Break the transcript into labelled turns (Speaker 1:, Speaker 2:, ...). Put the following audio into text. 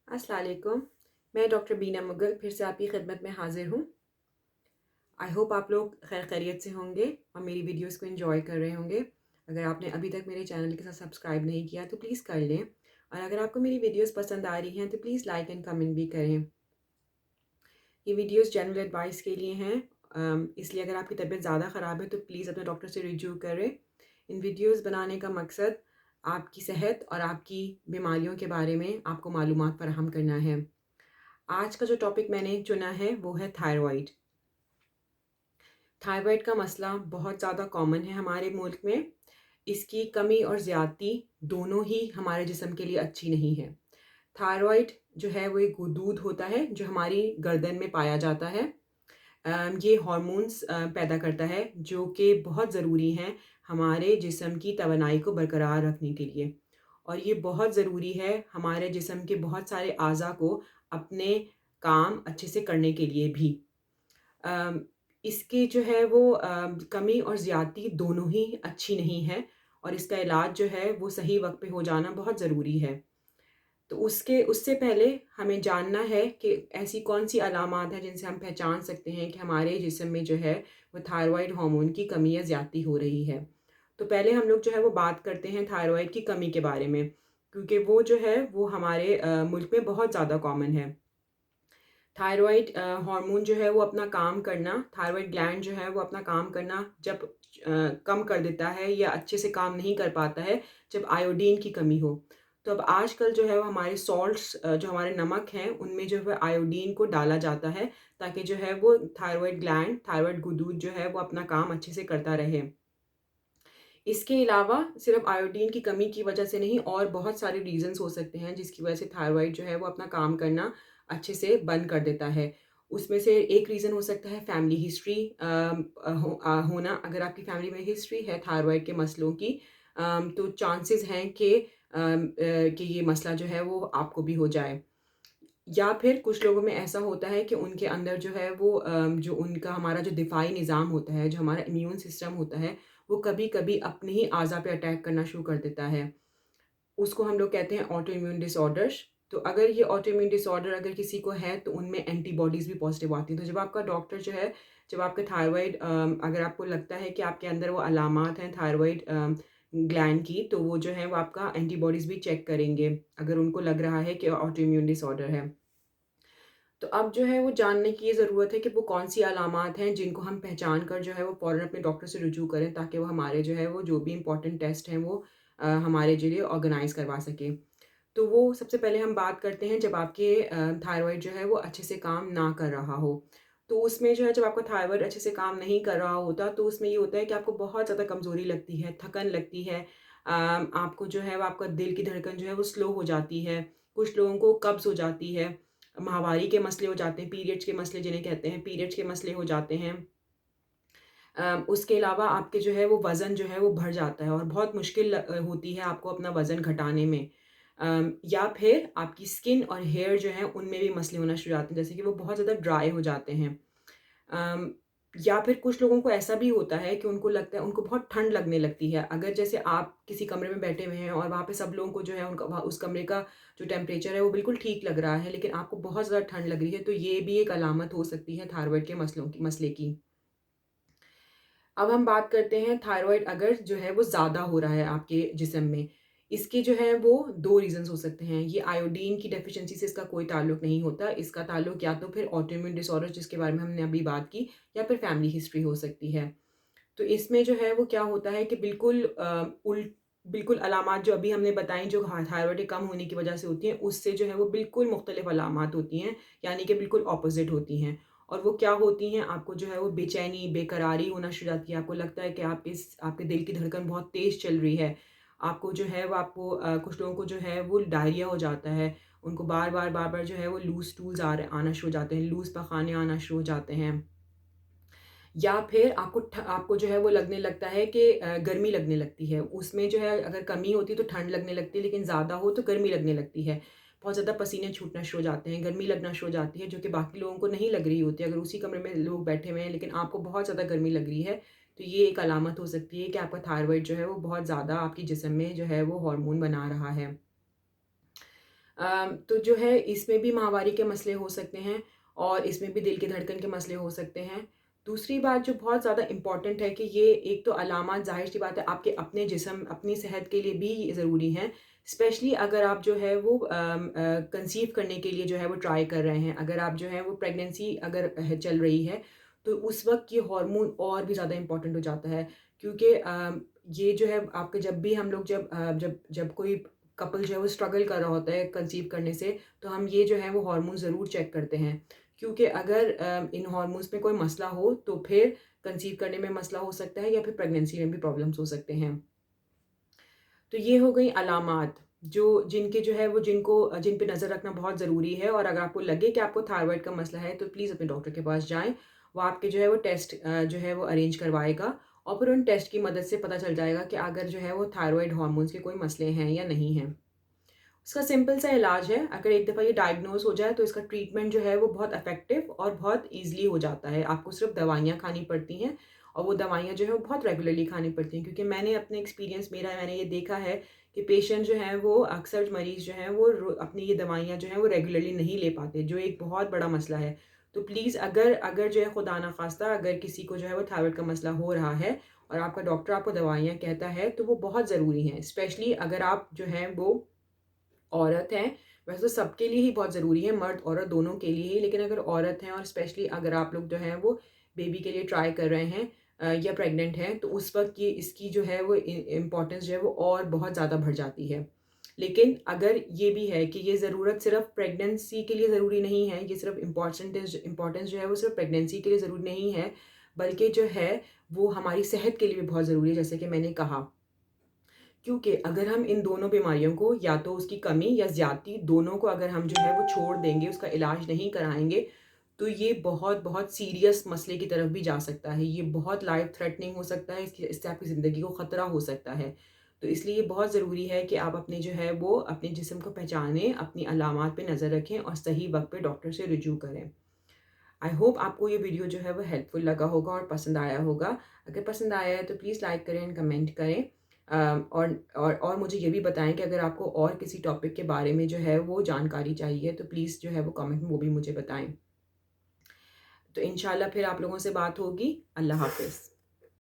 Speaker 1: अस्सलाम वालेकुम। मैं डॉक्टर बीना मुगल फिर से आपकी खिदमत में हाजिर हूँ। आई होप आप लोग खैर खैरियत से होंगे और मेरी वीडियोस को एंजॉय कर रहे होंगे। अगर आपने अभी तक मेरे चैनल के साथ सब्सक्राइब नहीं किया तो प्लीज़ कर लें, और अगर आपको मेरी वीडियोस पसंद आ रही हैं तो प्लीज़ लाइक एंड कमेंट भी करें। ये वीडियोस जनरल एडवाइस के लिए हैं, इसलिए अगर आपकी तबीयत ज़्यादा ख़राब है तो प्लीज़ अपने डॉक्टर से रिव्यू करें। इन वीडियोस बनाने का मकसद आपकी सेहत और आपकी बीमारियों के बारे में आपको मालूमात फ़राहम करना है। आज का जो टॉपिक मैंने चुना है वो है थायरॉइड। थायरॉइड का मसला बहुत ज़्यादा कॉमन है हमारे मुल्क में। इसकी कमी और ज़्यादती दोनों ही हमारे जिस्म के लिए अच्छी नहीं है। थायरॉइड जो है वो एक दूध होता है जो हमारी गर्दन में पाया जाता है। ये हॉर्मोन्स पैदा करता है जो कि बहुत ज़रूरी हैं हमारे जिस्म की तवानाई को बरकरार रखने के लिए, और ये बहुत ज़रूरी है हमारे जिस्म के बहुत सारे अज़ा को अपने काम अच्छे से करने के लिए भी। अम, इसकी जो है वो कमी और ज़्यादती दोनों ही अच्छी नहीं है, और इसका इलाज जो है वो सही वक़्त पे हो जाना बहुत ज़रूरी है। तो उसके उससे पहले हमें जानना है कि ऐसी कौन-सी अलामात हैं जिनसे हम पहचान सकते हैं कि हमारे जिस्म में जो है वो थायरॉइड हार्मोन की कमी या ज़्यादती हो रही है। तो पहले हम लोग जो है वो बात करते हैं थायरॉइड की कमी के बारे में, क्योंकि वो जो है वो हमारे मुल्क में बहुत ज़्यादा कॉमन है। थायरॉइड हार्मोन जो है वो अपना काम करना, थायरॉइड ग्लैंड जो है वो अपना काम करना जब कम कर देता है या अच्छे से काम नहीं कर पाता है जब आयोडीन की कमी हो। तो अब आजकल जो है वो हमारे सॉल्ट्स जो हमारे नमक हैं उनमें जो है आयोडीन को डाला जाता है, ताकि जो है वो थायरॉइड ग्लैंड, थायरॉइड गुदूद जो है वो अपना काम अच्छे से करता रहे। इसके अलावा सिर्फ आयोडीन की कमी की वजह से नहीं, और बहुत सारे रीज़न्स हो सकते हैं जिसकी वजह से थायरॉइड जो है वो अपना काम करना अच्छे से बंद कर देता है। उसमें से एक रीज़न हो सकता है फैमिली हिस्ट्री होना। अगर आपकी फैमिली में हिस्ट्री है थायरॉइड के मसलों की, तो चांसेस हैं कि ये मसला जो है वो आपको भी हो जाए। या फिर कुछ लोगों में ऐसा होता है कि उनके अंदर जो है वो जो उनका हमारा जो दिफ़ाई निज़ाम होता है, जो हमारा इम्यून सिस्टम होता है, वो कभी-कभी अपने ही अज़ा पे अटैक करना शुरू कर देता है। उसको हम लोग कहते हैं ऑटो इम्यून डिसऑर्डर्स। तो अगर ये ऑटो इम्यून डिसऑर्डर अगर किसी को है तो उनमें एंटीबॉडीज़ भी पॉज़िटिव आती हैं। तो जब आपका डॉक्टर जो है, जब आपका थायरॉइड अगर आपको लगता है कि आपके अंदर वो अलामात हैं थायरॉइड ग्लैंड की, तो वो जो है वो आपका एंटीबॉडीज़ भी चेक करेंगे, अगर उनको लग रहा है कि ऑटो इम्यून डिसऑर्डर है। तो अब जो है वो जानने की ये ज़रूरत है कि वो कौन-सी अलामात हैं जिनको हम पहचान कर जो है वो फ़ौरन अपने डॉक्टर से रुजू करें, ताकि वो हमारे जो है वो जो भी इम्पोर्टेंट टेस्ट हैं वो हमारे लिए ऑर्गेनाइज़ करवा सकें। तो वो सबसे पहले हम बात करते हैं जब आपके थायरॉइड जो है वो अच्छे से काम ना कर रहा हो। तो उसमें जो है जब आपका थायरॉइड अच्छे से काम नहीं कर रहा होता तो उसमें ये होता है कि आपको बहुत ज़्यादा कमज़ोरी लगती है, थकन लगती है। आपको जो है वो आपका दिल की धड़कन जो है वो स्लो हो जाती है। कुछ लोगों को कब्ज़ हो जाती है, माहवारी के मसले हो जाते हैं, पीरियड्स के मसले जिन्हें कहते हैं, पीरियड्स के मसले हो जाते हैं। उसके अलावा आपके जो है वो वज़न जो है वो बढ़ जाता है और बहुत मुश्किल होती है आपको अपना वज़न घटाने में। या फिर आपकी स्किन और हेयर जो है उनमें भी मसले होना शुरू हो जाते हैं, जैसे कि वो बहुत ज़्यादा ड्राई हो जाते हैं। अम, या फिर कुछ लोगों को ऐसा भी होता है कि उनको लगता है, उनको बहुत ठंड लगने लगती है। अगर जैसे आप किसी कमरे में बैठे हुए हैं और वहाँ पे सब लोगों को जो है उनका वहाँ उस कमरे का जो टेम्परेचर है वो बिल्कुल ठीक लग रहा है, लेकिन आपको बहुत ज़्यादा ठंड लग रही है, तो ये भी एक अलामत हो सकती है थायरॉइड के मसले की। अब हम बात करते हैं थायरॉइड अगर जो है वो ज़्यादा हो रहा है आपके जिस्म में। इसके जो है वो 2 रीज़न्स हो सकते हैं। ये आयोडीन की डेफ़िशिएंसी से इसका कोई ताल्लुक नहीं होता। इसका ताल्लुक या तो फिर ऑटोइम्यून डिसऑर्डर जिसके बारे में हमने अभी बात की, या फिर फैमिली हिस्ट्री हो सकती है। तो इसमें जो है वो क्या होता है कि बिल्कुल अलामात जो अभी हमने बताई जो थायरॉइड के कम होने की वजह से होती हैं, उससे जो है वो बिल्कुल मुख्तलिफ अलामात होती हैं, यानी कि बिल्कुल ऑपोज़िट होती हैं। और वो क्या होती हैं, आपको जो है वो बेचैनी, बेकरारी होना शुरू हो जाती है। आपको लगता है कि आपके दिल की धड़कन बहुत तेज़ चल रही है। आपको जो है वो कुछ लोगों को जो है वो डायरिया हो जाता है। उनको बार-बार जो है वो लूज़ स्टूल्स आना शुरू हो जाते हैं, लूज़ पखाने आना शुरू हो जाते हैं। या फिर आपको जो है वो लगने लगता है कि गर्मी लगने लगती है। उसमें जो है अगर कमी होती है तो ठंड लगने लगती है, लेकिन ज़्यादा हो तो गर्मी लगने लगती है। बहुत ज़्यादा पसीने छूटना शुरू हो जाते हैं, गर्मी लगना शुरू हो जाती है, जो कि बाकी लोगों को नहीं लग रही होती है। अगर उसी कमरे में लोग बैठे हुए हैं लेकिन आपको बहुत ज़्यादा गर्मी लग रही है, तो ये एक अलामत हो सकती है कि आपका थायरॉइड जो है वो बहुत ज़्यादा आपके जिस्म में जो है वो हार्मोन बना रहा है। तो जो है इसमें भी माहवारी के मसले हो सकते हैं और इसमें भी दिल की धड़कन के मसले हो सकते हैं। दूसरी बात जो बहुत ज़्यादा इम्पॉर्टेंट है कि ये एक तो अलामात ज़ाहिर-सी बात है आपके अपने जिस्म, अपनी सेहत के लिए भी ज़रूरी हैं। स्पेशली अगर आप जो है वो कंसीव करने के लिए जो है वो ट्राई कर रहे हैं। अगर आप जो है वो प्रेगनेंसी अगर चल रही है, तो उस वक़्त ये हार्मोन और भी ज़्यादा इम्पॉर्टेंट हो जाता है। क्योंकि ये जो है आपके जब भी हम लोग जब कोई कपल जो है वो स्ट्रगल कर रहा होता है कंसीव करने से, तो हम ये जो है वो हार्मोन ज़रूर चेक करते हैं। क्योंकि अगर इन हार्मोन्स में कोई मसला हो तो फिर कंसीव करने में मसला हो सकता है या फिर प्रेगनेंसी में भी प्रॉब्लम्स हो सकते हैं। तो ये हो गई अलामात जो जिनके जो है वो जिन पे नज़र रखना बहुत ज़रूरी है, और अगर आपको लगे कि आपको थायरॉइड का मसला है तो प्लीज़ अपने डॉक्टर के पास जाएँ। वो आपके जो है वो टेस्ट जो है वो अरेंज करवाएगा और फिर उन टेस्ट की मदद से पता चल जाएगा कि अगर जो है वो थायरॉइड हार्मोन्स के कोई मसले हैं या नहीं हैं। इसका सिंपल सा इलाज है, अगर एक दफ़ा ये डायग्नोज़ हो जाए तो इसका ट्रीटमेंट जो है वो बहुत इफ़ेक्टिव और बहुत ईज़िली हो जाता है। आपको सिर्फ़ दवाइयाँ खानी पड़ती हैं और वो दवाइयाँ जो है वो बहुत रेगुलरली खानी पड़ती हैं, क्योंकि मैंने अपने एक्सपीरियंस मेरा मैंने ये देखा है कि पेशेंट जो हैं वो अक्सर मरीज़ जो हैं वो अपनी ये दवाइयाँ जो हैं वो रेगुलरली नहीं ले पाते, जो एक बहुत बड़ा मसला है। तो प्लीज़ अगर अगर जो है खुदा ना ख़ास्ता अगर किसी को जो है वो थायरॉइड का मसला हो रहा है और आपका डॉक्टर आपको दवाइयाँ कहता है, तो वो बहुत ज़रूरी हैं। स्पेशली अगर आप जो हैं वो औरत हैं, वैसे तो सबके लिए ही बहुत ज़रूरी है, मर्द औरत दोनों के लिए ही, लेकिन अगर औरत हैं और स्पेशली अगर आप लोग जो हैं वो बेबी के लिए ट्राई कर रहे हैं या प्रेग्नेंट हैं, तो उस वक़्त ये इसकी जो है वो इम्पॉर्टेंस जो है वो और बहुत ज़्यादा बढ़ जाती है। लेकिन अगर ये भी है कि ये ज़रूरत सिर्फ़ प्रेगनेंसी के लिए ज़रूरी नहीं है, ये सिर्फ़ इम्पॉर्टेंस जो है वो सिर्फ़ प्रेगनेंसी के लिए ज़रूरी नहीं है, बल्कि जो है वो हमारी सेहत के लिए भी बहुत ज़रूरी है, जैसे कि मैंने कहा। क्योंकि अगर हम इन दोनों बीमारियों को, या तो उसकी कमी या ज़्यादती, दोनों को अगर हम जो है वो छोड़ देंगे, उसका इलाज नहीं कराएँगे, तो ये बहुत-बहुत सीरियस मसले की तरफ भी जा सकता है। ये बहुत लाइफ़ थ्रेटनिंग हो सकता है, इससे आपकी ज़िंदगी को ख़तरा हो सकता है। तो इसलिए ये बहुत ज़रूरी है कि आप अपने जो है वो अपने जिस्म को पहचानें, अपनी अलामात पे नज़र रखें और सही वक़्त पे डॉक्टर से रुजू करें। आई होप आपको ये वीडियो जो है वो हेल्पफुल लगा होगा और पसंद आया होगा। अगर पसंद आया है तो प्लीज़ लाइक करें एंड कमेंट करें। और मुझे ये भी बताएँ कि अगर आपको और किसी टॉपिक के बारे में जो है वो जानकारी चाहिए तो प्लीज़ जो है वो कमेंट में वो भी मुझे बताएँ। तो इंशाल्लाह फिर आप लोगों से बात होगी। अल्लाह हाफ़िज़।